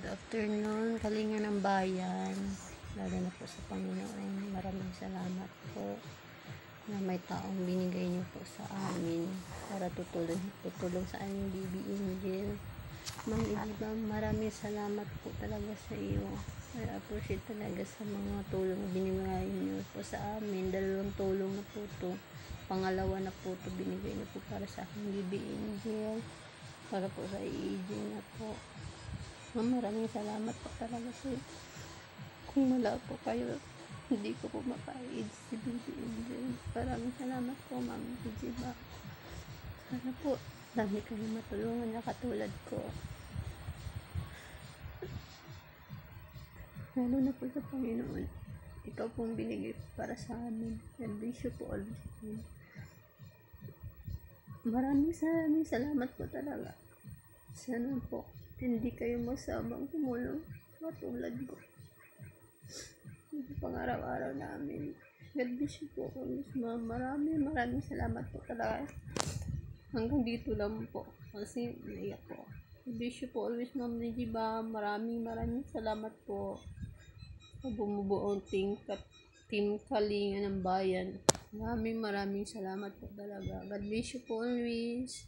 afternoon, kalinga ng bayan, lalo na po sa Panginoon. Maraming salamat po na may taong binigay niyo po sa amin para tutulong sa aming baby angel. Ma'am Ediba, maraming salamat po talaga sa iyo. I appreciate talaga sa mga tulong na binigay niyo po sa amin. 2 tulong na po to. Pangalawa na po to binigay niyo po para sa aking baby angel. Para po sa i-aging na po. Ma'am, maraming salamat po talaga sa iyo. Kung wala po kayo, hindi ko po mapa-age si baby angel. Maraming salamat po, Ma'am Ediba. Sana po, dami kayong matulungan na katulad ko. Lalo na po sa Panginoon. Ikaw pong binigay para sa amin. God bless you po always. Maraming salamat po talaga. Sana po, hindi kayo masabang tumulong katulad ko. Pang-araw-araw namin. God bless you po always, ma'am. Maraming salamat po talaga. Hanggang dito lang po. Kasi naiyak po. God bless you po always, Ma'am Ediba. Maraming salamat po. Sa bumubuong team Kalinga ng Bayan. Maraming salamat po talaga. God bless you po always.